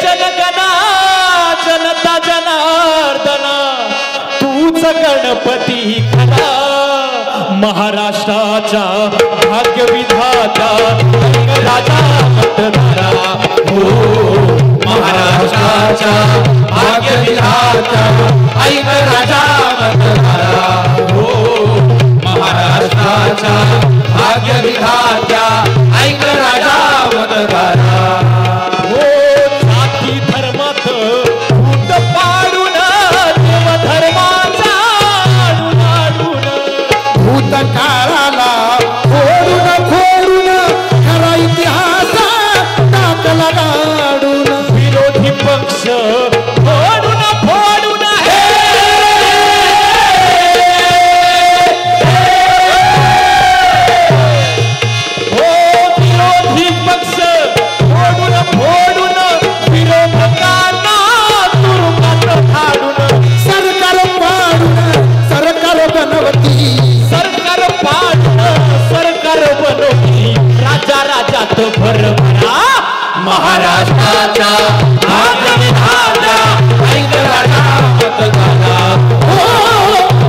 जनगणा जनता जनार्दन तूच गणपती खरा महाराष्ट्राच्या भाग्यविधाता राजा मतदारा हो महाराष्ट्राच्या भाग्यविधाता ऐक राजा मतदारा हो महाराष्ट्राच्या भाग्यविधात्या ऐक राजा मतदारा हो जाती धर्मात फूट पाडून देव धर्माचा आडून भूतकाळाला फोडून फोडून खरा इतिहास टाकला गाडून विरोधी पक्ष फोडून फोडून विरोधी पक्ष फोडून फोडून विरोधकांना तुरुंगात फाडून सरकार पाडून सरकार बनवती सरकार पाडून सरकार बनवती राजा राजात भरभरा महाराष्ट्राच्या भाग्यविधात्या ऐक राजा मतदारा हो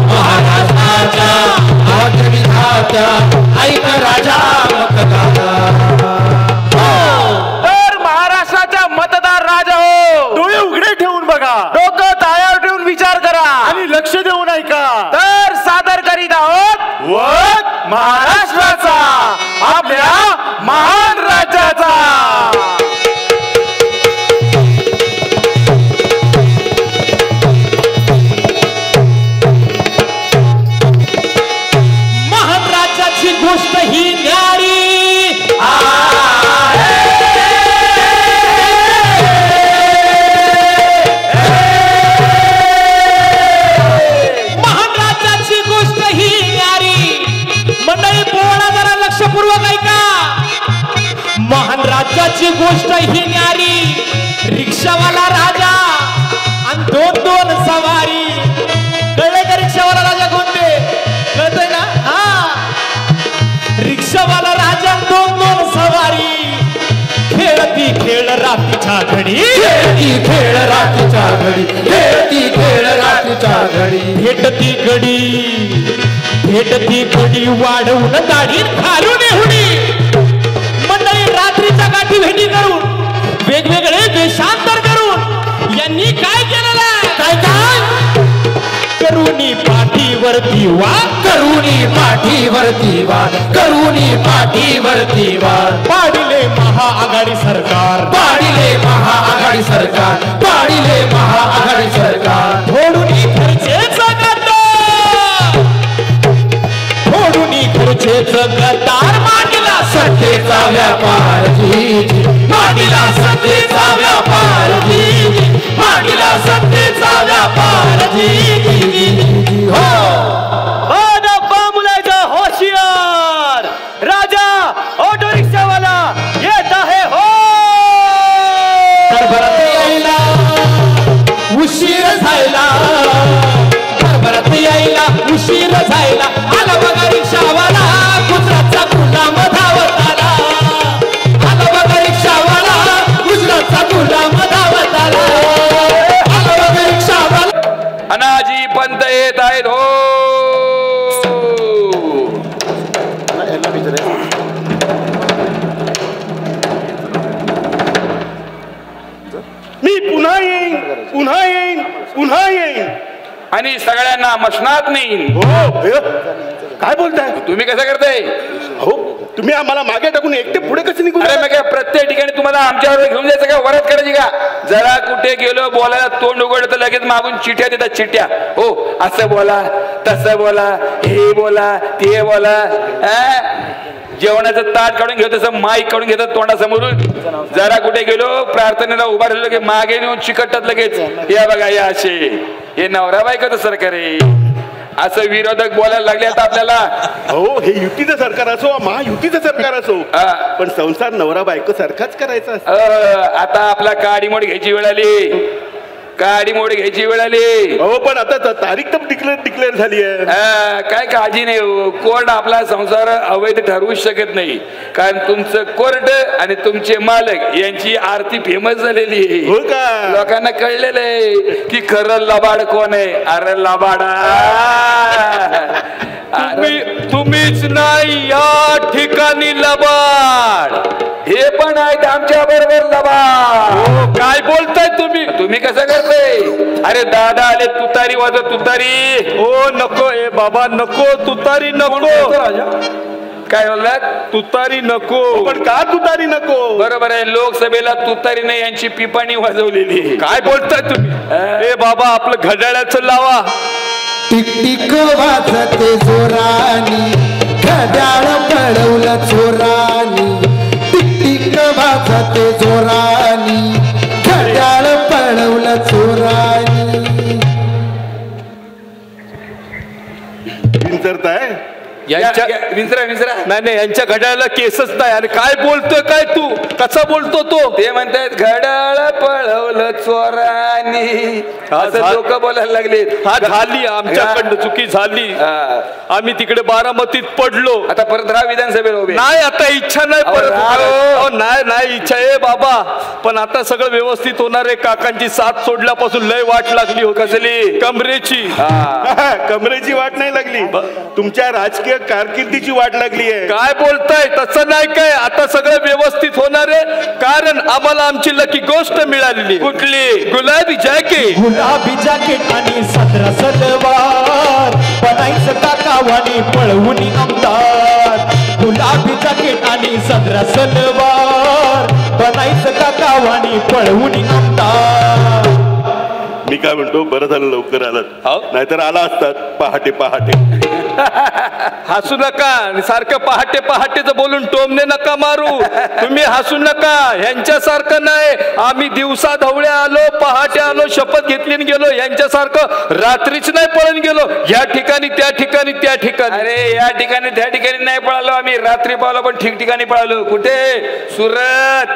महाराष्ट्राच्या भाग्यविधात्या ऐक राजा मतदारा तर महाराष्ट्राचा मतदार राजा हो डोळे उघडे ठेवून बघा डोकं ताळ्यावर ठेवून विचार करा आणि लक्ष देऊन ऐका तर सादर करीत आहोत वत महाराष्ट्राचा आपल्या महान राज्याचा महान राज्याची गोष्ट ही न्यारी महान राज्याची गोष्ट ही न्यारी मंडळी बोला जरा लक्षपूर्वक ऐका महान राज्याची गोष्ट ही न्यारी रिक्षावाला राजा आणि दोन दोन सवारी कळले का रिक्षावाला राजा कोणते कळतंय ना हा रिक्षावाला राजा दोन दोन सवारी खेळती खेळ रात्रीच्या घडी खेळती खेळ रात्रीच्या घडी खेळती खेळ रात्रीच्या घडी भेटती घडी वाढवून दाढी घालून हुडी मंडळी रात्रीच्या गाठी भेटी करून वेगवेगळे देशांतर करून यांनी काय केलेलं आहे काय काय करुणी पाठीवरती वाद करुणी पाठीवरती वाद करुणी पाठीवरती वाद पाडिले महाआघाडी सरकार पाडिले महाआघाडी सरकार पाडिले महाआघाडी सरकार थोडुनी खर्चेचं गद्दार थोडुनी खर्चेचं गद्दार मांडला सत्तेचा व्यापार जी मांडला सत्तेचा व्यापार जी मांडला सत्तेचा व्यापार जी हो डब्बा मुलाचा होशियार राजा ऑटो रिक्षावाला येत आहे हो भरभरात यायला उशीर झाला भरभरात यायला उशीर झाला आला बघा रिक्षावाला गुजरातचा गुलाम धावत आला आला बघा रिक्षावाला गुजरातचा गुलाम धावत आला आला बघा रिक्षावाला अनाजी पंत येत आहेत हो मी पुन्हा येईन पुन्हा येईन पुन्हा येईन आणि सगळ्यांना मसनात नाही हो काय बोलताय तुम्ही कसं करताय हो तुम्ही आम्हाला मागे टाकून एकटे पुढे कसे निघून अरे मग काय प्रत्येक ठिकाणी तुम्हाला आमच्यावर घेऊन जायचं का वरात करायची का जरा कुठे गेलो बोलायला तोंड उघडलं तर लगेच मागून चिठ्ठ्या देतात चिठ्ठ्या हो असं बोला तसं बोला हे बोला ते बोला जेवणाचं ताट काढून घेऊ तसं माईक काढून घेतात तोंडासमोरून जरा कुठे गेलो प्रार्थनेला उभा राहिलो की मागे नेऊन चिकटतात लगेच या बघा या असे हे नवरा बायकोचं सरकार आहे असं विरोधक बोलायला लागले आता आपल्याला हो हे युतीचं सरकार असो महायुतीचं सरकार असो पण संसार नवरा बायको सारखाच करायचा आता आपला काडीमोड घ्यायची वेळ आली गाडी मोड घ्यायची वेळ आली. अहो पण आता तारीख तर डिक्लेअर झाली आहे. काय काळजी नाही हो. कोर्ट आपला संसार अवैध ठरवूच शकत नाही, कारण तुमचं कोर्ट आणि तुमचे मालक यांची आरती फेमस झालेली आहे. हो का? लोकांना कळलेलं आहे की खरं लबाड कोण आहे. अरे लबाडा तुम्हीच नाही या ठिकाणी लबाड, हे पण आहेत आमच्या बरोबर लबाड. काय बोलताय तुम्ही? तुम्ही कसं करताय? अरे दादा आले तुतारी वाजव तुतारी. ओ नको ए बाबा नको, तुतारी नको. काय बोललात? तुतारी नको. पण का तुतारी नको? बरोबर आहे, लोकसभेला तुतारीने यांची पिपाणी वाजवलेली. काय बोलताय तुम्ही? ए बाबा आपलं घड्याळाचं लावा. टिक टिक वाजते जोरानी, घड्याळ पळवलं चोरानी. टिक टिक वाजते जोरानी, घड्याळ पळवलं चोरानी. विंचरताय? विंचरा नाही यांच्या घड्याळाला केसच नाही. आणि काय बोलतोय काय तू? कसा बोलतो तो? ते म्हणतात घड्याळ पळवलं चोरानी, असं लोक बोलायला लागले. हा झाली आमच्याकडनं चुकी झाली. आम्ही तिकडे बारामतीत पडलो. आता परत राहा विधानसभेला उभे. नाही आता इच्छा नाही परत. नाही इच्छा आहे बाबा, पण आता सगळं व्यवस्थित होणार आहे. काकांची साथ सोडल्यापासून लय वाट लागली हो. कसली? कमरेची. कमरेची वाट नाही लागली, तुमच्या राजकीय कारकिर्दीची वाट लागली आहे. काय बोलताय? तसं नाही काय, आता सगळं व्यवस्थित होणार आहे, कारण आम्हाला आमची लकी गोष्ट मिळालेली. कुठली? गुलाबी जॅकेट. गुलाबी जॅकेट आणि सदरा सलवार, बनायचं काकावानी पळवून आमदार. गुलाबी जॅकेट आणि सदरा सलवार, बनायचं काकावानी पळवून आमदार. मी काय म्हणतो, बरं झालं लवकर आलात, नाहीतर आला असतात पहाटे पहाटे. हसू नका, सारखं पहाटे पहाटेच बोलून टोमने नका मारू. तुम्ही हसू नका, यांच्यासारखं नाही. आम्ही दिवसा ढवळ्या आलो, पहाटे आलो, शपथ घेतली आणि गेलो. यांच्यासारखं रात्रीच नाही पळून गेलो. या ठिकाणी त्या ठिकाणी त्या ठिकाणी. अरे या ठिकाणी त्या ठिकाणी नाही पळालो आम्ही, रात्री पळालो पण ठिकठिकाणी पळालो. कुठे? सुरत,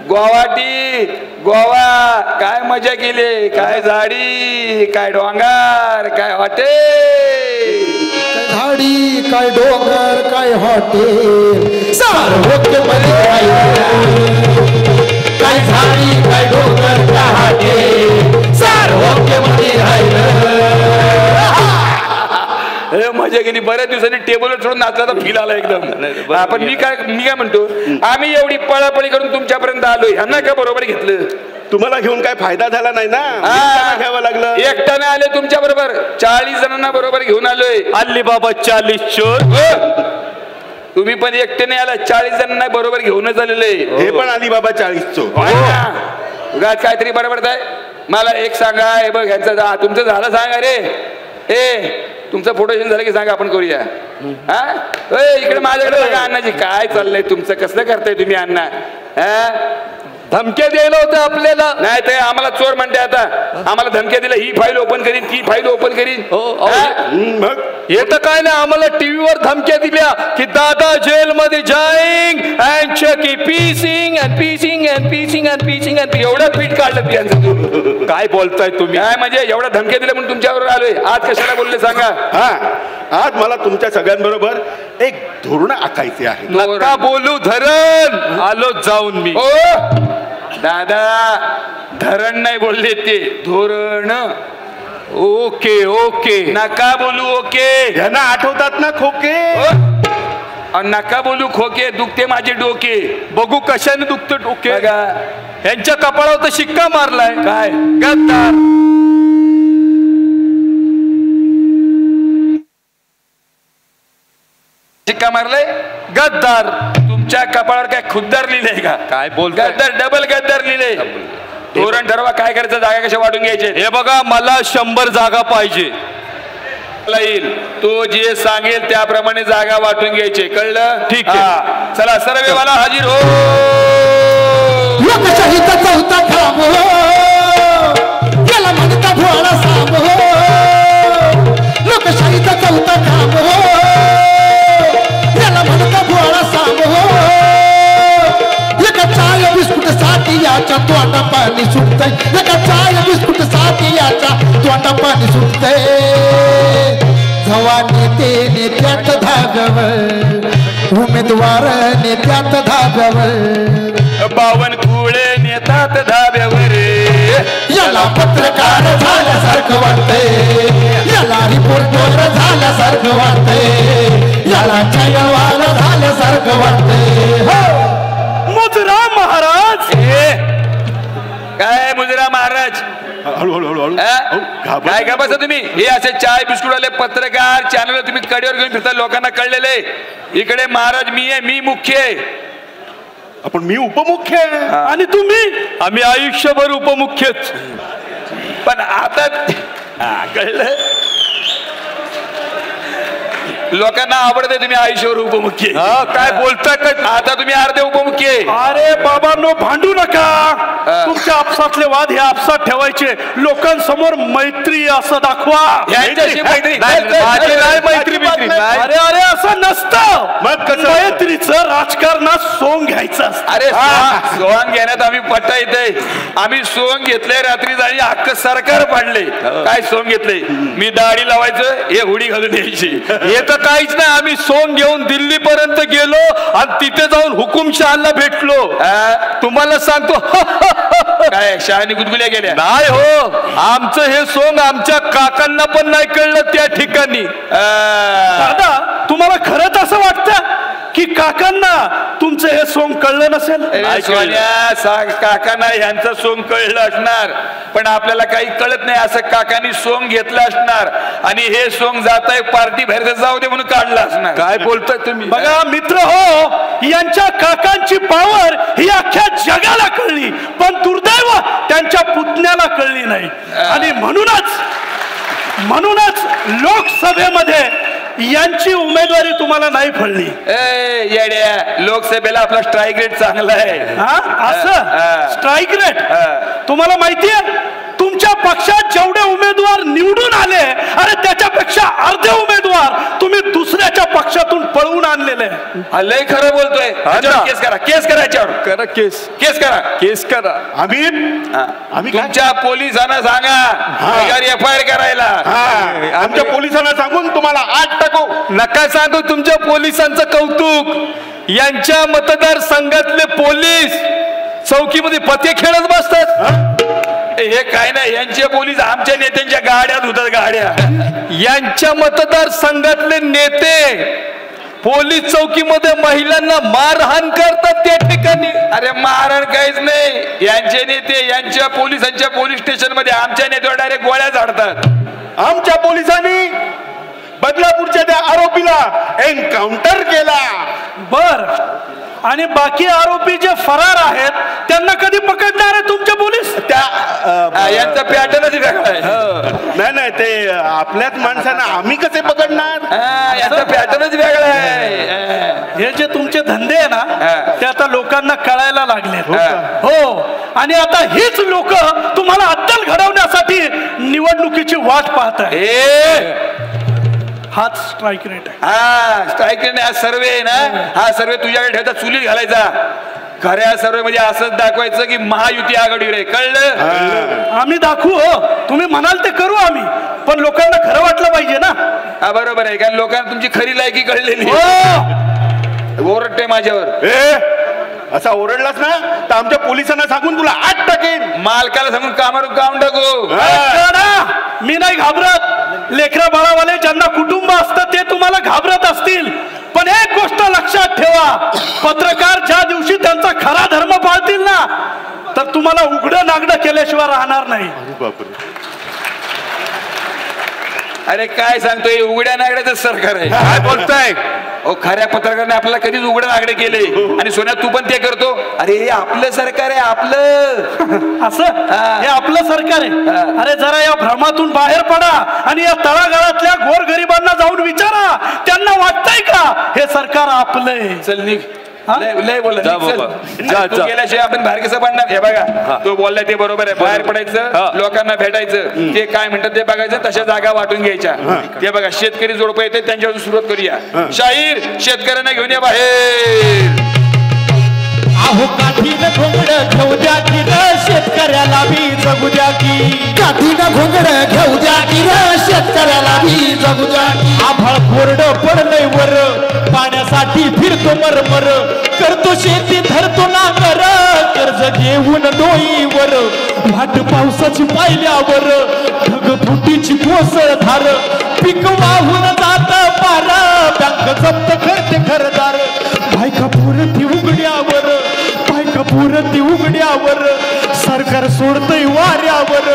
गुवाहाटी, गोवा. काय मजा केली, काय झाडी, काय डोंगर, काय हॉटेल. झाडी काय डोंगर काय हॉटेल, सार्वत्रिकमध्ये काय झाडी काय डोंगर काय हॉटेल, सार्वत्रिकमध्ये मजा गेली. बऱ्याच दिवसांनी टेबलवर सोडून नाचला फील आला एकदम. पण मी काय म्हणतो, आम्ही एवढी पळापळी करून तुमच्यापर्यंत आलो, ह्यांना काय बरोबर घेतलं? तुम्हाला घेऊन काय फायदा झाला नाही ना, घ्यावं लागलं. एकट्याने आले तुमच्या बरोबर, 40 जणांना बरोबर घेऊन आलोय. आली बाबा 40 चोर. तुम्ही पण एकट्याने आला, 40 जणांना बरोबर घेऊनच आलेले. हे पण आली बाबा 40 चोर. उगाच काहीतरी बरोबर आहे. मला एक सांगा, हे बघ ह्यांचं तुमचं झालं सांगा रे. तुमचं फोटो झालं की सांगा, आपण करूया. इकडे माझ्याकडे बघा अण्णाजी, काय चाललंय तुमचं, कसलं करताय तुम्ही अण्णा? धमक्या द्यायला होत्या आपल्याला. नाही ते आम्हाला चोर म्हणते. आता आम्हाला धमक्या दिल्या, ही फाईल ओपन करीन, ती फाईल ओपन करीन. मग हे तर काय नाही, आम्हाला टीव्हीवर धमक्या दिल्या की दादा जेल मध्ये जाईंग अँड चकी पीसिंग अँड पीसिंग अँड पीसिंग अँड पीसिंग अँड. एवढं पीठ काढलं त्यांचं तुम्ही. काय बोलताय तुम्ही? काय म्हणजे एवढ्या धमक्या दिल्या म्हणून तुमच्यावर आलोय. आज कशाला बोलले सांगा? आज मला तुमच्या सगळ्यांबरोबर एक धोरण आखायचे आहे. नका बोलू धरण, आलो जाऊन मी. ओ दादा, धरण नाही बोलले ते, धोरण. ओके ओके, नका बोलू ओके. यांना आठवतात ना खोके? नका बोलू खोके, दुखते माझे डोके. बघू कशाने दुखत डोके. यांच्या कपाळावर तर शिक्का मारलाय. काय? गद्दार. शिक्का मारलाय? गद्दार. तुमच्या कपाळावर काय खुद्दार लिहिलंय का? काय बोलताय? गद्दार, डबल गद्दार लिहिलंय. धोरण ठरवा, काय करायचं, जागा कशा वाटून घ्यायचे. हे बघा, मला 100 जागा पाहिजे. येईल तो जे सांगेल त्याप्रमाणे जागा वाटून घ्यायचे, कळलं? ठीक आहे. चला सर्वेवाला हाजीर हो. लोकशाहीचा चौथा खांब हो, याला म्हणता भोळा सांब हो. लोकशाहीचा चौथा खांब हो, याला म्हणता भोळा सांब हो. एका चाय बिस्कुट साठी याच्या तोंडा पाणी सुटतंय, एका चाय बिस्कुट पाणी सुटते जवा नेत्यात धाब्यावर उमेदवार नेत्यात धाब्यावर बावनकुळे नेतात धाब्यावर याला पत्रकार झाल्यासारखं वाटतंय याला रिपोर्टर झाल्यासारखं वाटतंय याला छायावाला झाल्यासारखं वाटतंय मुजरा महाराज काय मुजरा महाराज काय का बसा तुम्ही हे असे चाय बिस्कुट वाले पत्रकार चॅनल तुम्ही कडेवर घेऊन फिरता लोकांना कळलेले इकडे महाराज मी आहे मी मुख्य आहे आपण मी उपमुख्य आहे आणि तुम्ही आम्ही आयुष्यभर उपमुख्यच पण आता कळलं लोकांना आवडते तुम्ही आयुष्यावर उपमुख्य काय बोलता काय आता तुम्ही अर्धे उपमुख्य अरे बाबांनो भांडू नका तुमच्या आपसातले वाद हे आपसात ठेवायचे लोकांसमोर मैत्री असं दाखवा यांच्याशी मैत्री माझी नाही मैत्री बित्री नाही. अरे अरे असं नसतं मग कसं? मैत्रीचं राजकारणात सोंग घ्यायचं असतं. अरे सोंग घेण्यात आम्ही पट्टा येते आम्ही सोंग घेतले रात्री आणि अख्ख सरकार पाडले काय सोंग घेतले मी दाढी लावायचं हे हुडी घालून यायची हे तर काहीच नाही आम्ही सोंग घेऊन दिल्ली पर्यंत गेलो आणि तिथे जाऊन हुकुमशहाला भेटलो तुम्हाला सांगतो काय शहाणी गुदगुल्या गेल्या नाही हो आमचं हे सोंग आमच्या काकांना पण नाही कळलं त्या ठिकाणी दादा तुम्हाला खरंच असं वाटतं की काकांना तुमचं हे सोंग कळलं नसेल अरे सोन्या सांग काकांना ह्यांचं सोंग कळलं असणार पण आपल्याला काही कळत नाही असं काकांनी सोंग घेतलं असणार आणि हे सोंग जात आहे पार्टी बाहेर जाऊ दे म्हणून काढलं असणार काय बोलताय तुम्ही बघा मित्र हो यांच्या काकांची पावर ही अख्ख्या जगाला कळली पण दुर्दैव त्यांच्या पुतण्याला कळली नाही आणि म्हणूनच लोकसभेमध्ये यांची उमेदवारी तुम्हाला नाही फळली येड्या लोकसभेला आपला स्ट्राईक रेट चांगला आहे असं स्ट्राईक रेट तुम्हाला माहितीये तुमच्या पक्षात जेवढे उमेदवार निवडून आले अरे त्याच्यापेक्षा अर्धे उमेदवार तुम्ही दुसऱ्याच्या पक्षातून पळवून आणलेले लय खरं बोलतोय केस करा याच्यावर करा केस करा आम्ही तुमच्या पोलिसांना सांगा एफआयआर करायला आमच्या पोलिसांना सांगून तुम्हाला 8 टाकू नका सांगू तुमच्या पोलिसांचं कौतुक यांच्या मतदारसंघातले पोलीस चौकीमध्ये पत्ते खेळत बसतात हे काय नाही यांचे पोलीस आमच्या नेत्यांच्या गाड्यात होतात गाड्या यांच्या मतदारसंघातले नेते पोलीस चौकीमध्ये महिलांना मारहाण करतात त्या ठिकाणी अरे मारण काहीच नाही यांचे नेते यांच्या पोलिसांच्या पोलीस स्टेशन मध्ये आमच्या नेत्यावर डायरेक्ट गोळ्या झाडतात आमच्या पोलिसांनी बदलापूरच्या त्या आरोपीला एन्काउंटर केला बर आणि बाकी आरोपी जे फरार आहेत त्यांना कधी पकडणार आहे तुमचे पोलीस यांचा पॅटर्नच वेगळा आहे नाही ते आपल्याच माणसांना आम्ही कसे पकडणार यांचा पॅटर्नच वेगळा आहे हे जे तुमचे धंदे आहे ना ते आता लोकांना कळायला लागले हो आणि आता हीच लोक तुम्हाला अद्दल घडवण्यासाठी निवडणुकीची वाट पाहत आहे हाच स्ट्राईक रेट आहे स्ट्राईक रेट हा सर्वे आहे ना हा सर्वे तुझ्याकडे ठेवता चुलीत घालायचा खऱ्या सर्वे म्हणजे असंच दाखवायचं की महायुती आघाडीवर आहे कळलं आम्ही दाखवू हो तुम्ही म्हणाल ते करू आम्ही पण लोकांना खरं वाटलं पाहिजे ना हा बरोबर आहे कारण लोकांना तुमची खरी लायकी कळलेली ओरडते माझ्यावर असा ओरडलास ना तर आमच्या पोलिसांना सांगून तुला 8 टाकेन मालकाला सांगून कामावर काम टाकू मी नाही घाबरत लेकरा बाळावाले ज्यांना कुटुंब असतं ते तुम्हाला घाबरत असतील पण एक गोष्ट लक्षात ठेवा पत्रकार ज्या दिवशी त्यांचा खरा धर्म पाळतील ना तर तुम्हाला उघडं नागडं केल्याशिवाय राहणार नाही अरे काय सांगतोय उघड्या नागड्याचं सरकार आहे काय बोलताय खऱ्या पत्रकाराने आपल्याला कधीच उघडं नागडे केले आणि सोन्या तू पण ते करतो अरे हे आपलं सरकार आहे आपलं असं हे आपलं सरकार आहे अरे जरा या भ्रमातून बाहेर पडा आणि या तळागाळातल्या गोरगरिबांना जाऊन विचारा त्यांना वाटतंय का हे सरकार आपलंय चल निघ लय बोलला गेल्याशिवाय आपण बाहेर कसं पडणार हे बघा तो बोललाय ते बरोबर आहे बाहेर पडायचं लोकांना भेटायचं ते काय म्हणतात ते बघायचं तशा जागा वाटून घ्यायच्या ते बघा शेतकरी जोडपं येते त्यांच्यावर सुरुवात करूया शाहीर शेतकऱ्यांना घेऊन या बाहेर अहो काठीनं घोंगडं घेऊ द्या की शेतकऱ्याला बी जगू द्या की काठीनं घोंगडं घेऊ द्या लागू द्या आभाळ कोरड पडलंय वर पाण्यासाठी फिरतो मरमर करतो शेती धरतो नांगर कर्ज घेऊन डोईवर भाट पावसाची पाहिल्यावर ढगफुटीची कोसळ धार पीक वाहून जात पार बँक जप्त करते घरदार बायका पुरती उघड्यावर बायका पुरती उघड्यावर सरकार सोडतय वाऱ्यावर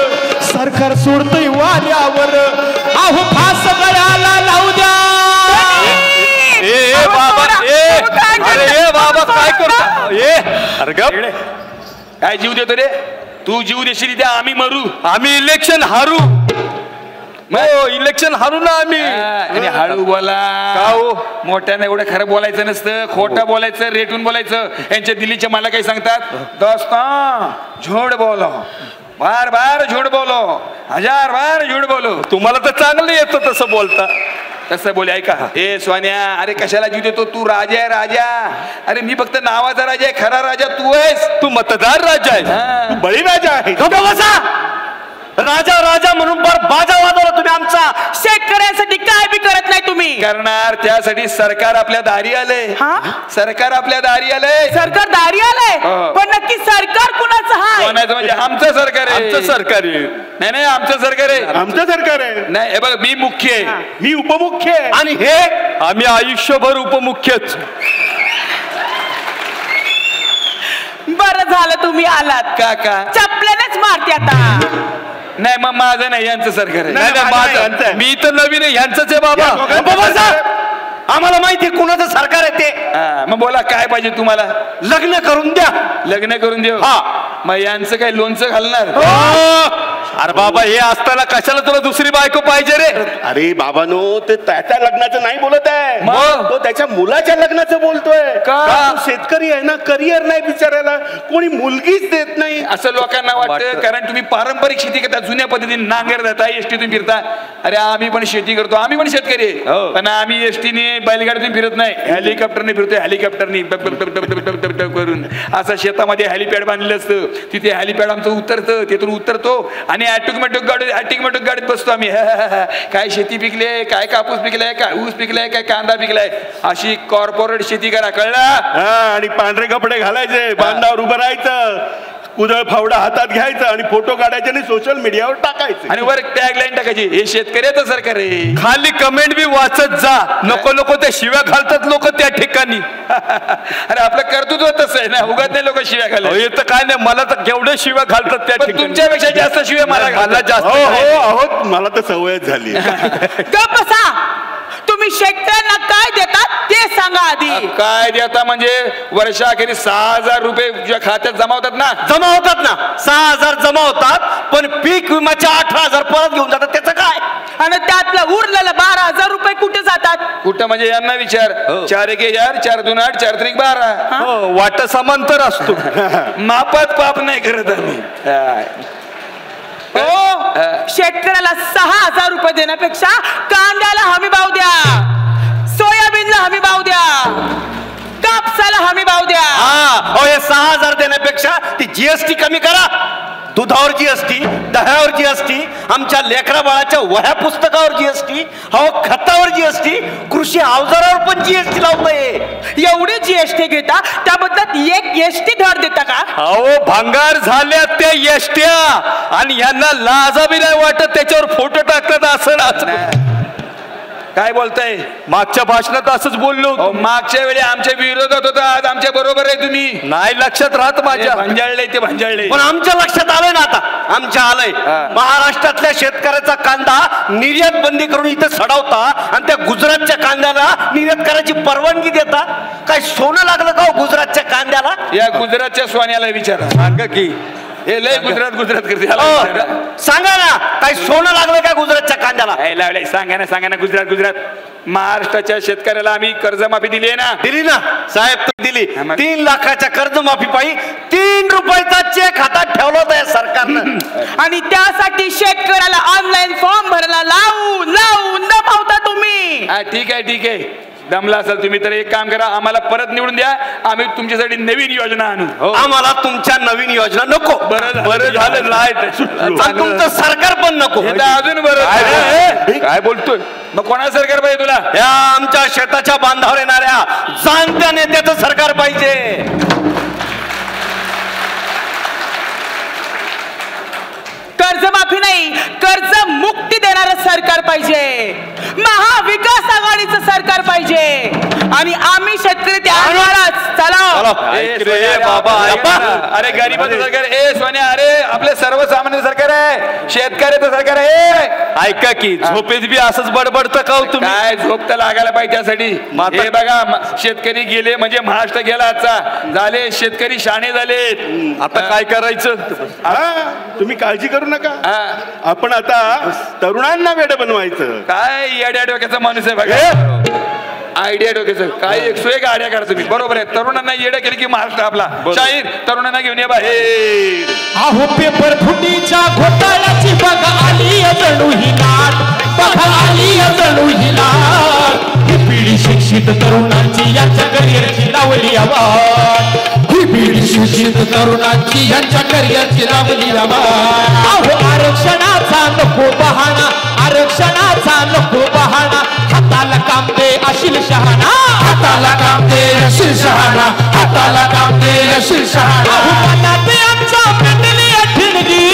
सरकार सोडतय वाऱ्यावर अहो फास गळ्याला लावू द्या ए बाबा अरे बाबा काय करतो अरे गप काय जीव देतो रे तू जीव देशील द्या आम्ही मरू आम्ही इलेक्शन हारू इलेक्शन हारू ना आम्ही आणि हळू बोला का हो? मोठ्यानं एवढं खरं बोलायचं नसतं खोटं बोलायचं रेटून बोलायचं यांच्या दिल्लीचे मला काही सांगतात दोस्ता झूठ बोलो बार बार झूठ बोलो हजार बार झूठ बोलो तुम्हाला तर चांगलं येतं तसं बोलता तसं बोले ऐका ए सोन्या अरे कशाला जीव देतो तू राजा आहे राजा अरे मी फक्त नावाचा राजा आहे खरा राजा तू आहेस तू मतदार राजा आहे तू बळीराजा आहे राजा राजा म्हणून बाजा वाजवला तुम्ही आमचा शेतकऱ्यांसाठी काय बी करत नाही तुम्ही करणार त्यासाठी सरकार आपल्या दारी आलंय सरकार आपल्या दारी आलंय सरकार दारी आलंय पण नक्की सरकार कुणाचं आहे कोणाचं म्हणजे आमचं सरकार आहे आमचं सरकार आहे नाही नाही आमचं सरकार आहे आमचं सरकार आहे नाही हे बघ मी मुख्य आहे मी उपमुख्य आहे आणि हे आम्ही आयुष्यभर उपमुख्यच बरं झालं तुम्ही आलात काका चपल्यानेच मारते आता नाही मग माझं नाही यांचं सरकार आहे नाही, माझं माझं- यांचं आहे. मी तर नवीन आहे ह्यांचंच आहे बाबा बाबा आम्हाला माहिती आहे कुणाचं सरकार आहे ते हा, मग बोला काय पाहिजे तुम्हाला लग्न करून द्या लग्न करून देऊ मग यांचं काय लोणचं घालणार अरे बाबा हे असताना कशाला तुला दुसरी बायको पाहिजे रे अरे बाबानो ते त्याच्या लग्नाचं नाही बोलत आहे मग? तो त्याच्या मुलाच्या लग्नाचं बोलतोय का? तो शेतकरी आहे ना करिअर नाही बिचारायला कोणी मुलगीच देत नाही असं लोकांना वाटतं कारण तुम्ही पारंपरिक शेती करता जुन्या पद्धतीने नांगर जाता एसटीतून फिरता अरे आम्ही पण शेती करतो आम्ही पण शेतकरी आहे. पण आम्ही एसटीने बैलगाडीतून फिरत नाही हेलिकॉप्टरने फिरतोय हेलिकॉप्टरने करून असं शेतामध्ये हेलिपॅड बांधलेलं असतं तिथे हेलिपॅड आमचं उतरतं तिथून उतरतो आणि ऑटोमॅटिक गाडीत बसतो आम्ही काय शेती पिकले काय कापूस पिकलाय काय ऊस पिकलाय काय कांदा पिकलाय अशी कॉर्पोरेट शेती करा कळला आणि पांढरे कपडे घालायचे बांधावर उभं राहायचं कुदळ फावडा हातात घ्यायचं आणि फोटो काढायचे आणि सोशल मीडियावर टाकायचे आणि वर टॅगलाईन टाकायची हे शेतकऱ्याचं सरकार आहे खाली कमेंट बी वाचत जा नको ते शिव्या घालतात लोक त्या ठिकाणी अरे आपलं कर्तृत्व तसं आहे ना उगाच नाही लोक शिव्या घालत येतं काय नाही मला तर केवढे शिव्या घालतात त्या पण ठिकाणी तुमच्यापेक्षा जास्त शिव्या मला मला जास्त हो नाही. हो आहोत मला तर सवयच झाली गप्प बसा तुम्ही शेतकऱ्यांना काय देतात ते सांगा आधी काय देता म्हणजे वर्षाखेरी 6,000 रुपये तुझ्या खात्यात जमा होतात ना जमा होतात ना 6,000 जमा होतात पण पीक विम्याच्या 18,000 परत घेऊन जातात त्याचं काय आणि त्यातलं उरलेलं 12,000 रुपये कुठे जातात कुठं म्हणजे यांना विचार 4 1 4 4 2 8 4 3 12 वाट समांतर असतो मापात पाप नाही करत आम्ही शेतकऱ्याला 6,000 रुपये देण्यापेक्षा कांद्याला हमी भाव द्या सोयाबीनला हमी भाव द्या कापसाला हमी भाव द्या हे 6,000 देण्यापेक्षा ती जीएसटी कमी करा दुधावर जीएसटी दह्यावर जीएसटी आमच्या लेकरा बाळाच्या वह्या पुस्तकावर जीएसटी खतावर जीएसटी कृषी अवजारावर पण जीएसटी लावताय एवढी जीएसटी घेता त्याबद्दल एक एसटी धड देता का अहो भंगार झाल्या त्या एसट्या आणि यांना लाजा बी नाही वाटत त्याच्यावर फोटो टाकतात असं काय बोलताय मागच्या भाषणात असंच बोललो मागच्या वेळी आमच्या विरोधात होता आज आमच्या बरोबर आहे तुम्ही नाही लक्षात राहत माझ्या भांजाळले ते भांजाळले पण आमच्या लक्षात आलंय ना आता आमच्या आलंय महाराष्ट्रातल्या शेतकऱ्याचा कांदा निर्यात बंदी करून इथे सडवता आणि त्या गुजरातच्या कांद्याला निर्यात करायची परवानगी देता काय सोनं लागलं का गुजरातच्या कांद्याला या गुजरातच्या सोन्याला विचारा सांगा की हे लय गुजरात करते सांगा ना काय सोनं लागलं का गुजरातच्या कांद्याला सांगा ना गुजरात महाराष्ट्राच्या शेतकऱ्याला आम्ही कर्जमाफी दिली आहे ना दिली ना साहेब दिली 3 लाखाच्या कर्जमाफी पायी 3 रुपयाचा चेक हातात ठेवला होता या सरकारनं आणि त्यासाठी शेतकऱ्याला ऑनलाईन फॉर्म भरायला लावून न पावता तुम्ही ठीक आहे दमला असाल तुम्ही तर एक काम करा, आम्हाला परत निवडून द्या, आम्ही तुमच्यासाठी नवीन योजना आणू. आम्हाला तुमच्या नवीन योजना नको. बरं झालं लाईट तुमचं सरकार पण नको. अजून बरं काय बोलतोय? मग कोणा सरकार पाहिजे तुला? या आमच्या शेताच्या बांधावर येणाऱ्या जाणत्या नेत्याचं सरकार पाहिजे. कर्जमाफी नाही, कर्ज मुक्ती देणारं सरकार पाहिजे. महाविकास आघाडीचं सरकार पाहिजे आणि आम्ही शेतकरी त्यावेळेस चला. अरे गरीबाचं सरकार, ए सोन्या, अरे आपले सर्वसामान्य सरकार आहे, शेतकऱ्याचं सरकार आहे. ऐका की झोपेत बी असंच बडबडतं का तुम्ही? काय झोप तर लागायला पाहिजे त्यासाठी. हे बघा, शेतकरी गेले म्हणजे महाराष्ट्र गेला आजचा. झाले शेतकरी शाणे झालेत. आता काय करायचं? तुम्ही काळजी करू नका. आपण आता तरुणांना वेड बनवायचं. काय येड्या डोक्याचा माणूस आहे बघा. आयडिया डोक्याचं काय 101 आयडिया काढतो तुम्ही. बरोबर आहे, तरुणांना येड्या केली की महाराष्ट्र आपला. शाहीर तरुणांना घेऊन ये बाहेर. अहो पेपर फुटीच्या घोटाळ्याची बघा आली जणू ही लाट, बघा आली जणू ही लाट. ही पिढी शिक्षित तरुणांची यांच्या करिअरची लावली आवाज, ही पिढी शिक्षित तरुणांची यांच्या करिअरची लावली आवाज. अहो आरक्षणाचा नको बहाणा, आरक्षणाचा नको बहाणा. हाताला काम दे अशील शहाणा, हाताला काम दे अशील शहाणा, हाताला काम दे अशील शहाणा. अहो मनात आमच्या पेटली ठिणगी,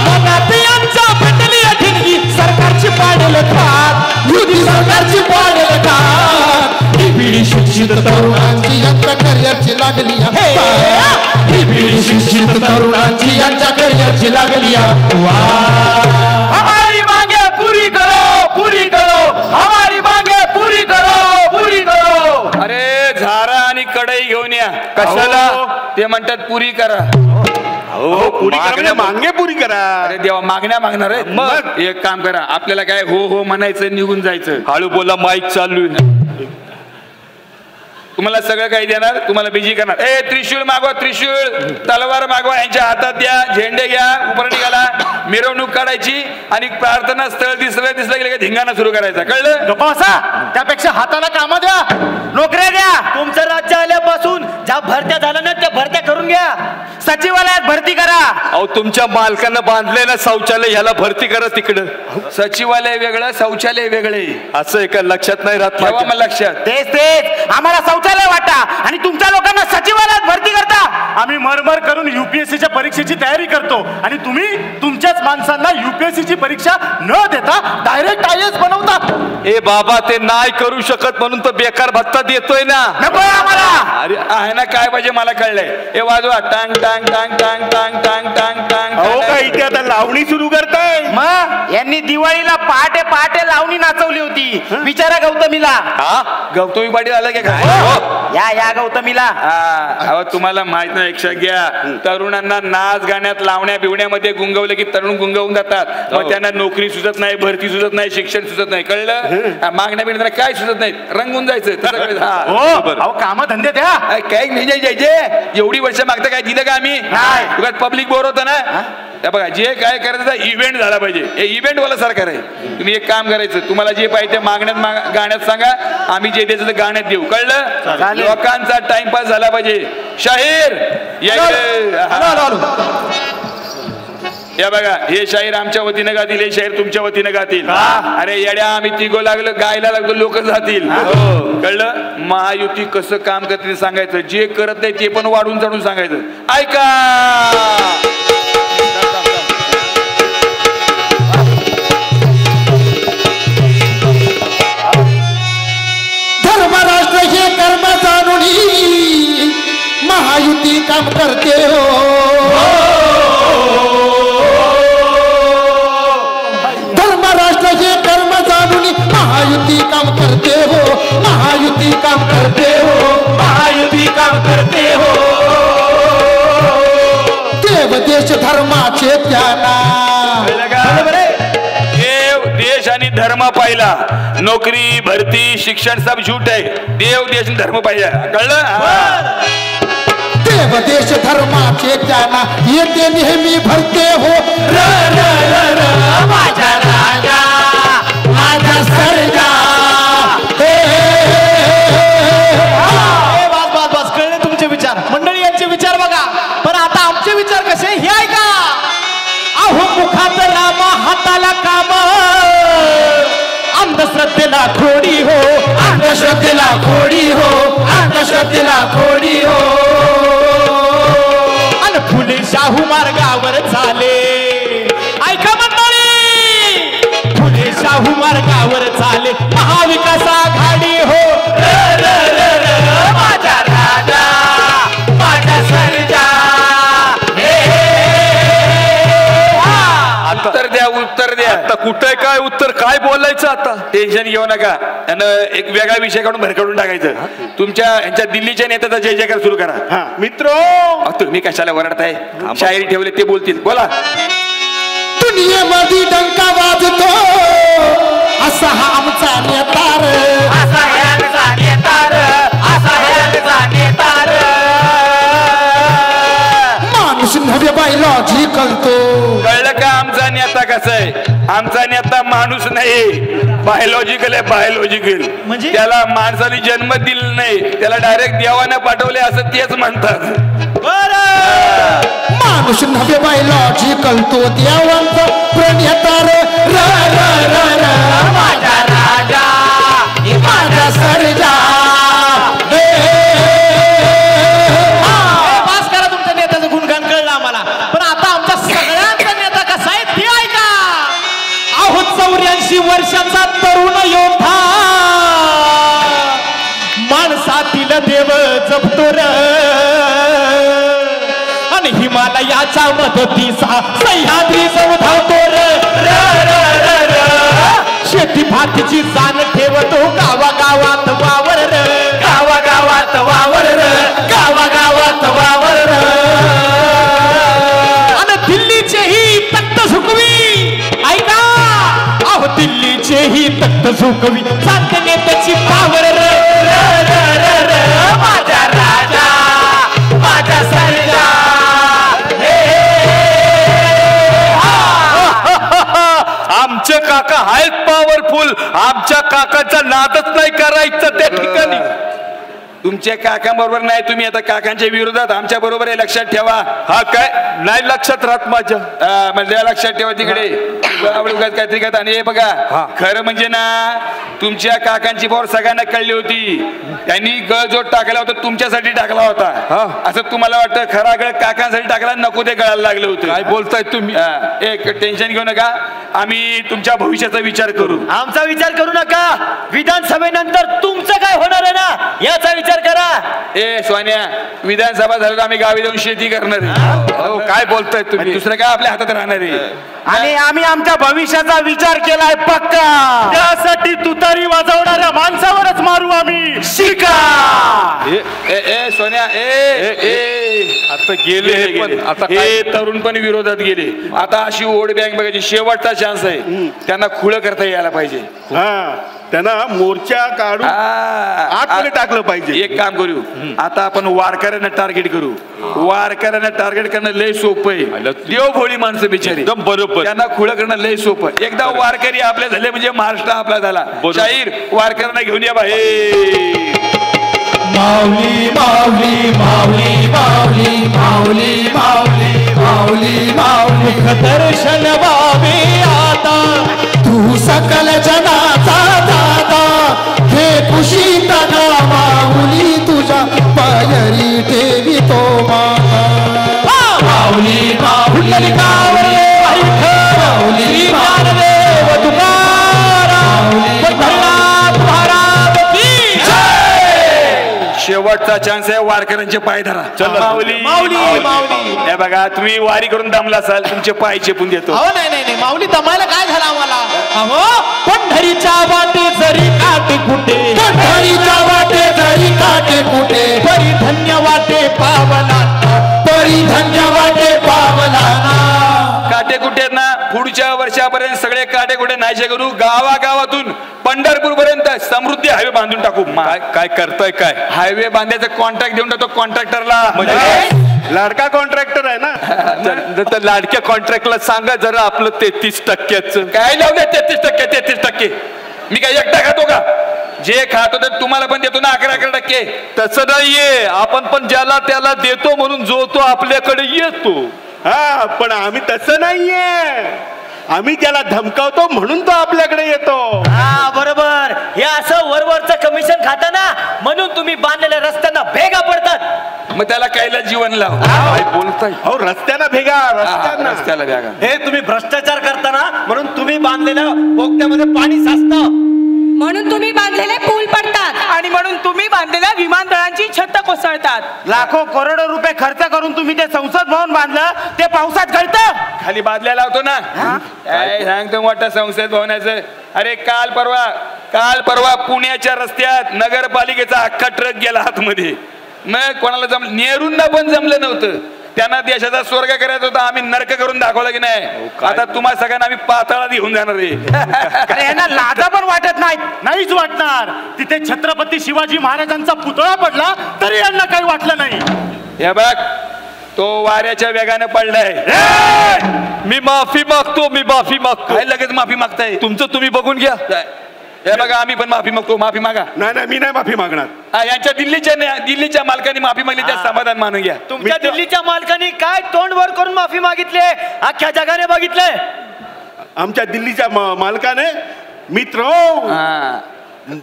मनात आमच्या पेटली ठिणगी. सरकारची पाडेल खात, युती सरकारची पाडेल खात. ही पिढी शिक्षित तरुणांची यांच्या करिअरची लागली आवाज. ही पिढी शिक्षित तरुणांची यांच्या करिअरची लागली आवाज. हमारी मांगे पूरी करो, पूरी करो, हमारी मांगे पूरी करो, पूरी करो. अरे झारा आणि कढई घेऊन या. कशाला? ते म्हणतात पुरी करा. हो पुरी करा म्हणजे मागणे पुरी करा. अरे देवा, मागण्या मागणार आहे. मग एक काम करा, आपल्याला काय हो हो म्हणायचं, निघून जायचं. हळू बोला, माईक चालू आहे. तुम्हाला सगळं काही देणार, तुम्हाला बिजी करणार. ए त्रिशूळ मागवा, त्रिशूळ, तलवार मागवा, यांच्या हातात द्या, झेंडे घ्या, उपरणी घाला, मिरवणूक काढायची आणि प्रार्थना स्थळ दिसलं गेलं की धिंगाणा सुरू करायचा. कळलं? त्यापेक्षा हाताला काम द्या, नोकऱ्या द्या. तुमचं राज्य आल्यापासून ज्या भरत्या झाल्या ना त्या भरत्या करून घ्या. सचिवालयात भरती करा. अहो तुमच्या मालकानं बांधले ना शौचालय, ह्याला भरती करा तिकडं. सचिवालय वेगळं, शौचालय वेगळे. असं एका लक्षात नाही राहत. ठेवा मग लक्षात. तेच आम्हाला शौचालय वाटा आणि तुमच्या लोकांना सचिवालयात भरती करता. आम्ही मरमर करून युपीएससीच्या परीक्षेची तयारी करतो आणि तुम्ही तुमच्याच माणसांना युपीएससीची परीक्षा न देता डायरेक्ट IAS बनवता. ए बाबा, ते नाही करू शकत म्हणून तर बेकार भत्ता देतोय ना. नको आम्हाला. अरे आहे ना, काय पाहिजे मला कळलंय. हे वाजवा, टांग टांग टांग टांग टांग टांग टांग टांग. हो का, इथे आता लावणी सुरू करताय? मग यांनी दिवाळीला पहाटे पहाटे लावणी नाचवली होती. विचारा गौतमीला. गौतमी पाटील आलं की काय? या गौतमीला. अहो तुम्हाला माहित नाही, लक्षात घ्या, तरुणांना नाच गाण्यात लावण्या बिवण्यामध्ये गुंगवलं की तरुण गुंगवून जातात. मग त्यांना नोकरी सुचत नाही, भरती सुचत नाही, शिक्षण सुचत नाही. कळलं? मागण्या बिगण्या काय सुचत नाही, रंगून जायचं. काम धंदे द्या. काही नाही जायचे. एवढी वर्ष मागता काय दिलं का आम्ही? पब्लिक बोर होतं ना. बघा, जे काय करायचं इव्हेंट झाला पाहिजे. हे इव्हेंट वाला सरकार आहे. तुम्ही एक काम करायचं, तुम्हाला जे पाहिजे ते मागण्यात गाण्यात सांगा, आम्ही जे द्यायचं ते गाण्यात देऊ. कळलं? लोकांचा टाइमपास झाला पाहिजे. शाहीर या बघा, हे शाहीर आमच्या वतीनं गातील, हे शाहीर तुमच्या वतीनं गातील. अरे येड्या, आम्ही तिघो लागलो, गायला लागलो, लोक जातील. कळलं? महायुती कसं काम करते सांगायचं, जे करत नाही ते पण वाढून चढून सांगायचं. ऐका, धर्मराष्ट्र हे कर्म जाणून महायुती काम करते हो. धर्मराष्ट्र हे कर्म जाणून महायुती काम करते हो. महायुती काम करते हो. महायुती काम करते हो. देव देश धर्माचे त्याला. देश आणि धर्म पाहिला, नोकरी भरती शिक्षण सब झूठ आहे. देव देश धर्म पाहिजे. कळलं? देव देश धर्माचे त्याला येते नेहमी भरते हो. र र र र माझा राजा, माझा सर्जा, खोडी हो, अंधश्रद्धेला खोडी हो, अंधश्रद्धेला खोडी हो. आणि फुले शाहू मार्गावर चाले. ऐका मंडळी, फुले शाहू मार्गावर चाले महाविकास आघाडी हो. माझा राजा, माझा सर्जा. उत्तर द्या, उत्तर द्या. आता कुठे काय उत्तर, काय बोलायचं आता? टेन्शन घेऊ नका. त्यानं एक वेगळा विषय काढून भरकडून टाकायचं. तुमच्या यांच्या दिल्लीच्या नेत्याचा जय जयकार सुरू करा. मित्र तुम्ही कशाला वरडताय? शायरी ठेवले ते बोलतील, बोला. दुनियेमध्ये डंका वाजतो असा हा आमचा नेतार, असा हे आमचा नेतार, असा हे आमचा नेतार. माणूस नव्हे बायोलॉजिकल तो. कळलं का आमचा नेता कसा आहे? आमचा नेता माणूस नाही, बायोलॉजिकल आहे, बायोलॉजिकल. म्हणजे? त्याला माणसाने जन्म दिला नाही, त्याला डायरेक्ट देवाने पाठवले असं तेच म्हणतात. माणूस नव्हे बायोलॉजिकल तो देवांचा प्रणेतार. र र र र माझा राजा, माझा सर्जा. पास करा, तुमच्या नेत्याचं गुणगान कळलं आम्हाला. पण आता आमचा सगळ्यांचा नेता कसा आहे ते ऐका. अहो 84 वर्षाचा तरुण योद्धा, माणसातील देव जपतो र. आणि हिमालयाच्या मदतीचा सह्याद्री धावतो र. शेती भातीची जाण ठेवतो गावागावात वावर र. गावागावात वावर र, गावागावात वावर र. आणि दिल्लीचेही तख्त झुकवी. ऐका, अहो दिल्लीचेही तख्त झुकवी चालते नेत्याची पावर र. माझा राजा, माझा सर्जा. आमचे काका आहेत पॉवरफुल, आमच्या काकाचा नादच नाही करायचं त्या ठिकाणी. तुमच्या काकांबरोबर नाही, तुम्ही आता काकांच्या विरोधात आमच्या बरोबर आहे, लक्षात ठेवा. हा काय नाही लक्षात राहत माझ्या. म्हणजे लक्षात ठेवा तिकडे काहीतरी करता. आणि हे बघा, खरं म्हणजे ना तुमच्या काकांची पावर सगळ्यांना कळली होती. त्यांनी गळ जो टाकला होता तुमच्यासाठी टाकला होता, असं तुम्हाला वाटतं. खरा गळ काकांसाठी टाकला, नको ते गळायला लागलं होतं. काय बोलताय तुम्ही? एक टेन्शन घेऊ नका, आम्ही तुमच्या भविष्याचा विचार करू. आमचा विचार करू नका. विधानसभेनंतर तुमचं काय होणार आहे ना याचा विचार करा. ए सोन्या, विधानसभा झाल्यावर आम्ही गावी जाऊन शेती करणार आहे. काय बोलताय तुम्ही? दुसरं काय आपल्या हातात राहणार आहे? आणि आम्ही आमच्या भविष्याचा विचार केलाय पक्का. त्यासाठी तुतारी वाजवणाऱ्या माणसावरच मारू आम्ही. शिका. ए सोन्या, आता गेले पण आता हे तरुण पण विरोधात गेले. आता अशी वोट बँक बघायची, शेवटचा चान्स आहे. त्यांना खुलं करता यायला पाहिजे. त्यांना मोर्चा काढून आतमध्ये टाकलं पाहिजे. एक काम करू, आता आपण वारकऱ्यांना टार्गेट करू. वारकऱ्यांना टार्गेट करणं लय सोपं आहे. देवभोळी माणसं बिचारी, एकदम बरोबर. त्यांना खुलं करणं लय सोपं. एकदा वारकरी आपले झाले म्हणजे महाराष्ट्र आपला झाला. शाहीर, वारकऱ्यांना घेऊन या बाहेर. माऊली माऊली माऊली माऊली माऊली माऊली माऊली माऊली दर्शन व्हावे आता, तू सकल जनाचा दादा. हे खुशी दादा माऊली तुझ्या पायरी ठेवी तो माता. माऊली माऊली माऊली माऊली ज्ञानदेव तुकाराम पंढरनाथ महाराज की जय. शेवटचा चान्स आहे, वारकऱ्यांचे पाय धरा. माऊली माऊली माऊली. हे बघा, तुम्ही वारी करून दमला असाल, तुमचे पाय चेपून देतो. अहो नाही नाही नाही, माऊली दमायला काय झालं आम्हाला? अहो पंढरीच्या वाटे जरी काटे कुठे, पंढरीच्या वाटे जरी काटे कुठे, परी धन्य वाटे पावला, परी धन्य वाटे पावला. काटे कुठे आहेत ना, पुढच्या वर्षापर्यंत सगळे काटे कुठे नाहीसे करू. गावागावातून पंढरपूर पर्यंत समृद्धी हायवे बांधून टाकू. काय करताय? काय हायवे बांधायचा कॉन्ट्रॅक्ट देऊन टाकतो कॉन्ट्रॅक्टरला. म्हणजे लाडका कॉन्ट्रॅक्टर आहे ना. तर लाडक्या कॉन्ट्रॅक्टला सांगा जरा आपलं 33%. काय लावले 33%? 33%? मी काय एकटा खातो का? जे खातो ते तुम्हाला पण देतो ना 11%. तसं नाहीये, आपण पण ज्याला त्याला देतो म्हणून जो तो आपल्याकडे येतो. पण आम्ही तसं नाहीये. आम्ही त्याला धमकावतो म्हणून तो आपल्याकडे येतो. हा बरोबर. हे असं वरवरचं कमिशन खाता ना म्हणून तुम्ही बांधलेल्या रस्त्यांना भेगा पडतात. मग त्याला कायला जीवन लाव. काय बोलताय? हो रस्त्याला भेगा रस्त्याला भेगा. हे तुम्ही भ्रष्टाचार करताना म्हणून तुम्ही बांधलेल्या बोगद्यामध्ये पाणी साचतं, म्हणून तुम्ही बांधलेले पूल पडतात आणि म्हणून तुम्ही बांधलेल्या विमानतळांची छत कोसळतात. लाखो करोडो रुपये खर्च करून तुम्ही ते संसद भवन बांधलं, ते पावसात गळतं. खाली बादल्या लावतो ना. काय सांगतो मोठा संसद भवनाचं. अरे काल परवा पुण्याच्या रस्त्यात नगरपालिकेचा अख्खा ट्रक गेला आतमध्ये. मग कोणाला जमलं? नेहरूंना पण जमलं नव्हतं. त्यांना देशाचा स्वर्ग करायचा होता, आम्ही नरक करून दाखवला की नाही. आता तुम्हा सगळ्यांना आम्ही पाताळात घेऊन जाणार आहे. अरे यांना लाजा पण वाटत नाहीच वाटणार. तिथे छत्रपती शिवाजी महाराजांचा पुतळा पडला तरी यांना काही वाटलं नाही. हे बघ, तो वाऱ्याच्या वेगाने पडलाय. मी माफी मागतो. काय लगेच माफी मागताय? तुमचं तुम्ही बघून घ्या. हे बघा, आम्ही पण माफी मागतो. माफी मागा. नाही मी नाही माफी मागणार. यांच्या दिल्लीच्या मालकाने माफी मागली, त्या समाधान मानून घ्या. तुमच्या दिल्लीच्या मालकाने काय तोंड वर करून माफी मागितली अख्ख्या जगाने बघितलंय. आमच्या दिल्लीच्या मालकाने मित्र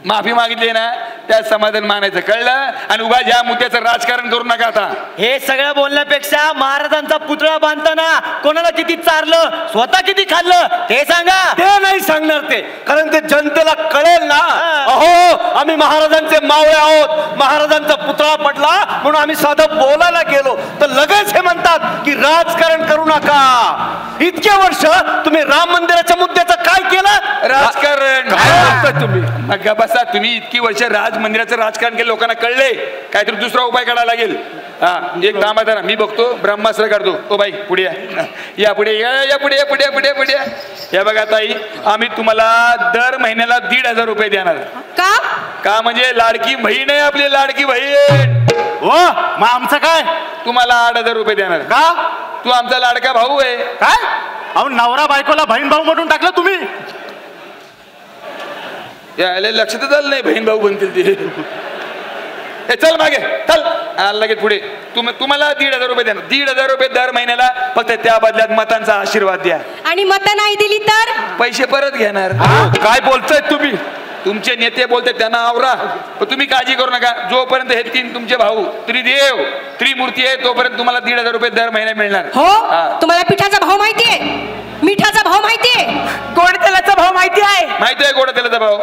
माफी मागितली ना, त्या समाधान मानायचं, कळलं? आणि उगा ज्या मुद्द्याचं राजकारण करू नका. आता हे सगळं बोलण्यापेक्षा महाराजांचा पुतळा बांधताना कोणाला किती चारलं, स्वतः किती खाल्लं ते सांगा. ते नाही सांगणार ते, कारण ते जनतेला कळेल ना. अहो, आम्ही महाराजांचे मावळे आहोत. महाराजांचा पुतळा पडला म्हणून आम्ही साधं बोलायला गेलो तर लगेच हे म्हणतात की राजकारण करू नका. इतके वर्ष तुम्ही राम मंदिराच्या मुद्द्याचं काय केलं? राजकारण. काय तुम्ही? मग बसा, तुम्ही इतकी वर्ष राज मंदिराचं राजकारण केलं, लोकांना कळले. काहीतरी दुसरा उपाय काढायला लागेल. एक काम आहे ना, मी बघतो ब्रह्मास्त्र काढतो. ओ बाई पुढे या पुढे या पुढे. या बघा ताई, आम्ही तुम्हाला दर महिन्याला 1,500 रुपये देणार. का म्हणजे लाडकी बहीण आहे आपली, लाडकी बहीण. हो, मग आमचं काय? तुम्हाला 8,000 रुपये देणार. का? तू आमचा लाडका भाऊ आहे. काय? अहो, नवरा बायकोला बहीण भाऊ म्हणून टाकलं तुम्ही. यायला लक्षातच आलं नाही बहीण भाऊ बनतील ते. चल मागे चल. लगेच पुढे. तुम्हाला 1,500 रुपये देणार. 1,500 रुपये दर महिन्याला. फक्त त्या बदल्यात मतांचा आशीर्वाद द्या. आणि मतं नाही दिली तर पैसे परत घेणार. काय बोलताय तुम्ही? तुमचे नेते बोलतात त्यांना आवरा, पण तुम्ही काळजी करू नका. जोपर्यंत हे 3 तुमचे भाऊ त्रिदेव त्रिमूर्ती आहे तोपर्यंत तुम्हाला 1,500 रुपये दर महिना मिळणार. हो. तुम्हाला पिठाचा भाव माहितीये, मिठाचा भाव माहितीये, गोड तेलाचा भाव माहिती आहे गोड तेलाचा भाव.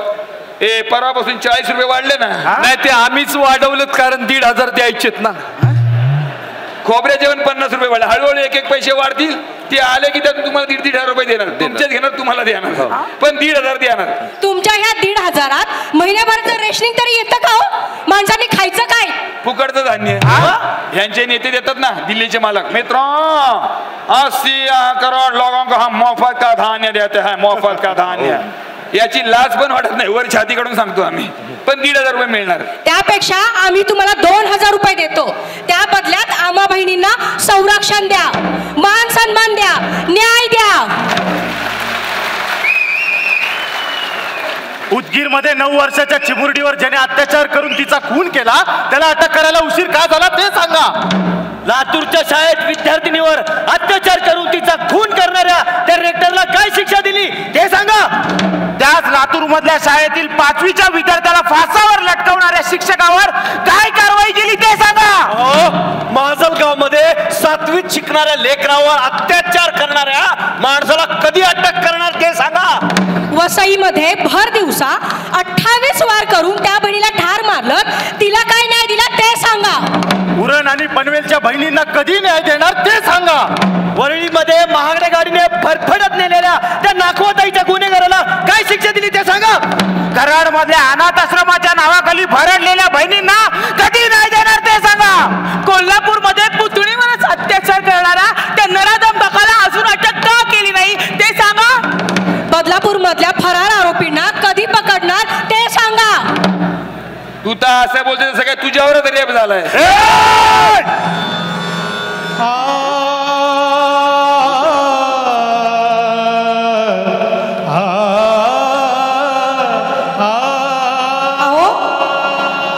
परवापासून 40 रुपये वाढले ना. नाही, ते आम्हीच वाढवलं, कारण 1,500 द्यायचेत ना. खोबऱ्याचे पण 50 रुपये वाढले. हळूहळू एक पैसे वाढतील. ते आले की त्यातून तुम्हाला 1,500 रुपये देणार. तुमच्याच घेणार, तुम्हाला देणार, पण 1,500 देणार. तुमच्या ह्या 1,500त महिन्याभराचं रेशनिंग तरी येतं का हो? माणसांनी खायचं काय? फुकटचं धान्य. यांचे नेते देतात ना, दिल्लीचे मालक. मित्रों, 80 करोड लोगों को हम मोफत का धान्य देते हैं, मोफत का धान्य. याची लाज पण वाटत नाही. वर छातीकडून सांगतो आम्ही, पण 1,500 रुपये मिळणार. त्यापेक्षा आम्ही तुम्हाला 2,000 रुपये देतो. त्या बदल्यात आम्हा बहिणींना संरक्षण द्या, मान सन्मान द्या, न्याय द्या. उदगीरमध्ये 9 वर्षाच्या चिमुरडीवर ज्याने अत्याचार करून तिचा खून केला त्याला अटक करायला उशीर का झाला ते सांगा. लातूरच्या शाळेत विद्यार्थिनीवर अत्याचार करून तिचा खून करणाऱ्या त्या रेक्टरला काय शिक्षा दिली ते सांगा. त्याच लातूर मधल्या शाळेतील 5वीच्या विद्यार्थ्याला फासावर लटकवणाऱ्या शिक्षकावर काय कारवाई केली ते सांगा. माजलगाव मध्ये 7वीत शिकणाऱ्या लेकरावर अत्याचार करणाऱ्या माणसाला कधी अटक करणार ते सांगा. वसईमध्ये भर दिवसा 28 वार करून त्या बहिणीला ठार मारलं, तिला काय न्याय दिला ते सांगा. उरण आणि पनवेलच्या बहिणींना कधी न्याय देणार ते सांगा. वरळीमध्ये महागड्या गाडीने फरफडत नेलेल्या त्या नाखवाताईच्या गुन्हेगाराला काय शिक्षा दिली ते सांगा. कराड मधल्या अनाथ आश्रमाच्या नावाखाली भरडलेल्या बहिणींना कधी न्याय देणार ते सांगा. कोल्हापूर मध्ये पुतळीवरच अत्याचार करणारा त्या नराधम बकाला अजून अटक का केली नाही ते सांगा. बदलापूर मधल्या फरार आरोपींना कधी पकडणार ते सांगा. तू तर असं बोलते सगळ्या तुझ्यावरच रेप झालाय.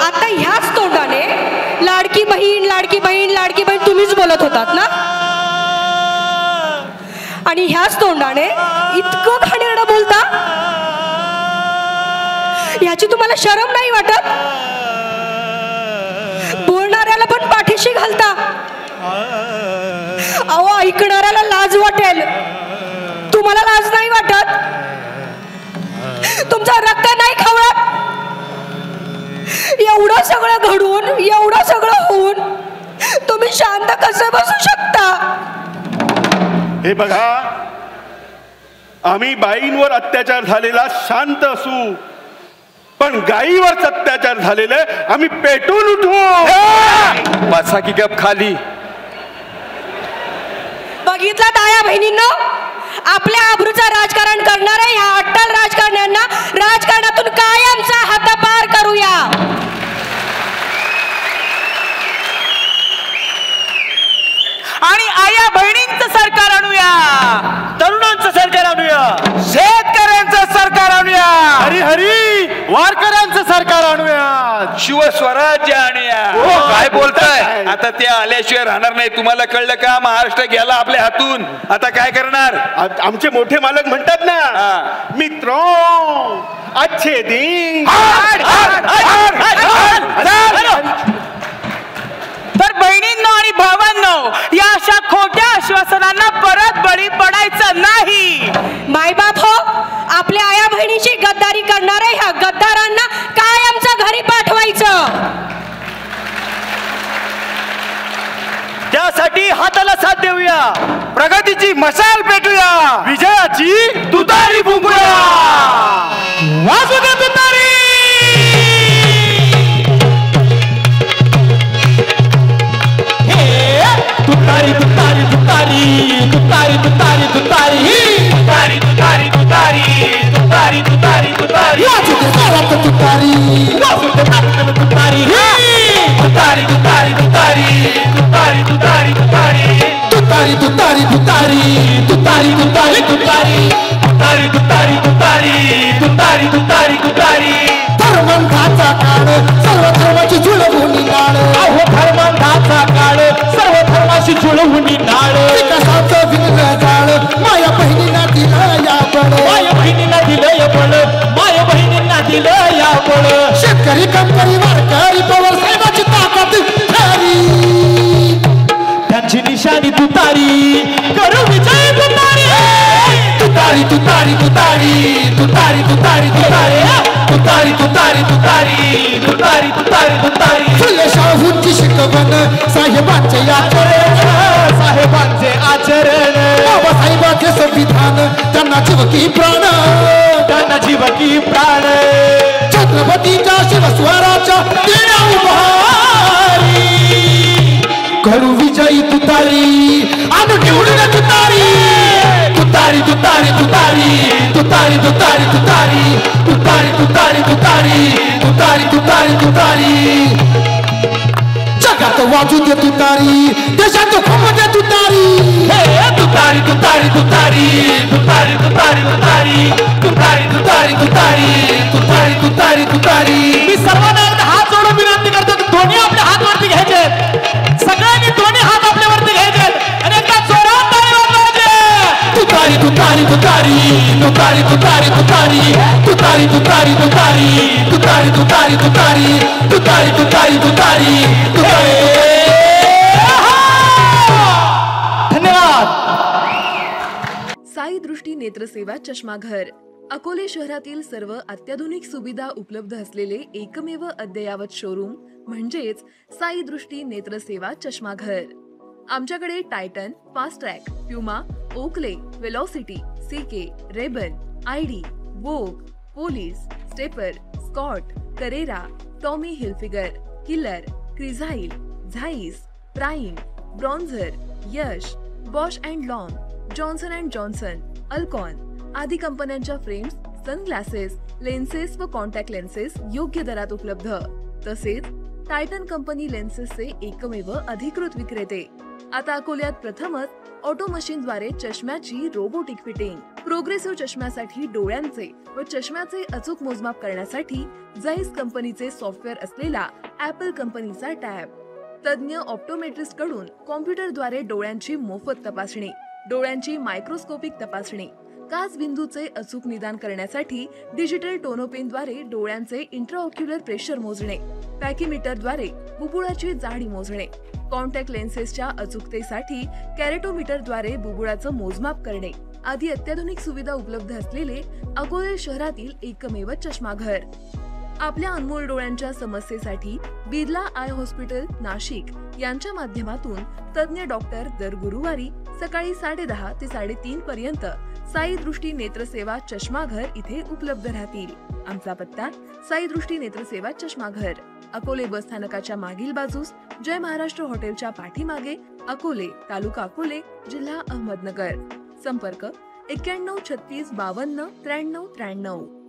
आता ह्याच तोंडाने लाडकी बहीण लाडकी बहीण लाडकी बहीण तुम्हीच बोलत होतात ना. आणि ह्याच तोंडाने इतकं घाणेरडं बोलता? याची तुम्हाला शरम नाही वाटत? बोलणाऱ्याला पण पाठीशी घालता. अहो ऐकणाऱ्याला लाज वाटेल, तुम्हाला लाज नाही वाटत? तुमचा रक्त नाही खवळत? एवढं सगळं घडून, एवढं सगळं होऊन तुम्ही शांत कसे बसू शकता? हे बघा, आम्ही बाईंवर अत्याचार झालेला शांत असू, पण गायीवर अत्याचार झालेले आम्ही पेटून उठू. बसा की गप खाली. बघितलं ताया बहिणींनो, आपल्या आबरूचं राजकारण करणाऱ्या ह्या अट्टल राजकारण्यांना राजकारणातून कायमचा हद्दपार करूया. आणि आया बहिणींचं सरकार आणूया, तरुणांचं सरकार आणूया, शेतकऱ्यांचं सरकार आणूया, हरी हरी वारकऱ्यांचं सरकार आणूया, शिवस्वराज्य आणूया. काय बोलताय? आता ते आल्याशिवाय राहणार नाही. तुम्हाला कळलं का? महाराष्ट्र गेला आपल्या हातून, आता काय करणार? आमचे मोठे मालक म्हणतात ना, मित्रो अच्छे दिन. तर बहिणींनो आणि भावांनो, या अशा खोट्या आश्वासनांना परत बळी पडायचं नाही. मायबाप हो, आपल्या आया बहिणीची गद्दारी करणाऱ्या ह्या गद्दारांना कायमचं घरी पाठवायचं. त्यासाठी हाताला साथ देऊया, प्रगतीची मशाल पेटूया, विजयाची तुतारी फुंकूया. वाजू दे तुतारी. तुतारी तुतारी तुतारी तुतारी तुतारी तुतारी तुतारी तुतारी तुतारी तुतारी तुतारी वाजू दे जोरात तुतारी, वाजू दे जोरात तुतारी, तुतारी तुतारी तुतारी तुतारी तुतारी तुतारी तुतारी तुतारी तुतारी तुतारी तुतारी तुतारी तुतारी तुतारी तुतारी तुतारी तुतारी तुतारी. धर्मांधाचा काळ सर्व धर्माची जुळवून नाळ, अहो धर्मांधाचा काळ सर्व धर्माशी जुळवून नाळ, विकासाचं विणलं जाळ माया बहिणींना दिलं या बळ, माया बहिणींना दिलं या बळ, माया बहिणींना दिलं या बळ. शेतकरी कंपनी वारकरी पवार साहेबाची ताकद खरी, त्यांची निशाणी तुतारी, करू विजय तुतारी. तुतारी तुतारी तुतारी तुतारी तुतारी तुतारी तुतारी तुतारी तुतारी तुतारी तुतारी तुतारी. फुले शाहूंची शिकवण साहेबांचे आचरण, साहेबांचे आचरण, बाबासाहेबांचे संविधान त्यांना जीव की प्राण, त्यांना जीव की प्राण. छत्रपतीच्या शिवस्वराच्या देण्या उभारी, करू विजयी तुतारी आणि निवडून तुतारी. तुतारी तुतारी तुतारी तुतारी तुतारी तुतारी तुतारी तुतारी तुतारी तुतारी तुतारी तुतारी. जगात वाजू दे तुतारी, देशात घुमू दे तुतारी. तुतारी तुतारी तुतारी तुतारी तुतारी तुतारी तुतारी तुतारी तुतारी तुतारी तुतारी तुतारी. मी सर्वांना हात जोडून विनंती करतो की दोन्ही आपले हात वरती घ्यायचे, सगळ्यांनी दोन्ही हात आपल्या वरती घ्यायचे आणि एकदा जोरात ताली वाजवायची. तुतारी तुतारी तुतारी तुतारी तुतारी तुतारी तुतारी तुतारी तुतारी तुतारी तुतारी तुतारी तुतारी तुतारी तुतारी तुतारी. धन्यवाद. साई दृष्टी नेत्रसेवा चष्माघर अकोले शहरातील सर्व अत्याधुनिक सुविधा उपलब्ध असलेले एकमेव अद्ययावत शोरूम म्हणजेच साई दृष्टी नेत्रसेवा चष्माघर. आमच्याकडे Titan, Fastrack, Puma, Oakley, Velocity, CK, Ray Ban, ID, Vogue, Police, Stepper, Scott, Carrera, Tommy Hilfiger, Killer, Crizal, Zeiss, Prime, Bronzer, Yash, Bausch and Lomb, Johnson and Johnson, Alcon आदी कंपन्यांच्या फ्रेम्स, सनग्लासेस, लेन्सेस व contact lenses योग्य दरात उपलब्ध. तसेच Titan company लेन्सेसचे एकमेव अधिकृत विक्रेते. आता अकोल्यात प्रथमच ऑटो मशीनद्वारे चष्म्याची रोबोटिक फिटिंग. प्रोग्रेसिव्ह चष्म्यासाठी डोळ्यांचे व चष्म्याचे अचूक मोजमाप करण्यासाठी जाईस कंपनीचे सॉफ्टवेअर असलेला ऍपल कंपनीचा टॅब. तज्ञ ऑप्टोमेट्रिस्ट कडून कॉम्प्युटरद्वारे डोळ्यांची मोफत तपासणी. डोळ्यांची मायक्रोस्कोपिक तपासणी, काच बिंदूचे अचूक निदान करण्यासाठी डिजिटल टोनोपेनद्वारे डोळ्यांचे इंट्राऑक्युलर प्रेशर मोजणे, पॅकीमीटरद्वारे बुबुळाची जाडी मोजणे, कॉन्टॅक्ट लेन्सेसच्या अचूकतेसाठी कॅरेटोमीटरद्वारे बुबुळाचं मोजमाप करणे आदी अत्याधुनिक सुविधा उपलब्ध असलेले अकोले शहरातील एकमेव चष्माघर. आपल्या अनमोल डोळ्यांच्या समस्येसाठी बिर्ला आय हॉस्पिटल नाशिक यांच्या माध्यमातून तज्ञ डॉक्टर दर गुरुवारी सकाळी 10:30 ते 3:30 पर्यंत साई दृष्टी नेत्रसेवा चष्माघर इथे उपलब्ध राहतील. आमचा पत्ता साई दृष्टी नेत्रसेवा चष्माघर, अकोले बस स्थानकाच्या मागील बाजूस, जय महाराष्ट्र हॉटेलच्या पाठीमागे, अकोले, तालुका अकोले, जिल्हा अहमदनगर. संपर्क 91 36 52 93 93.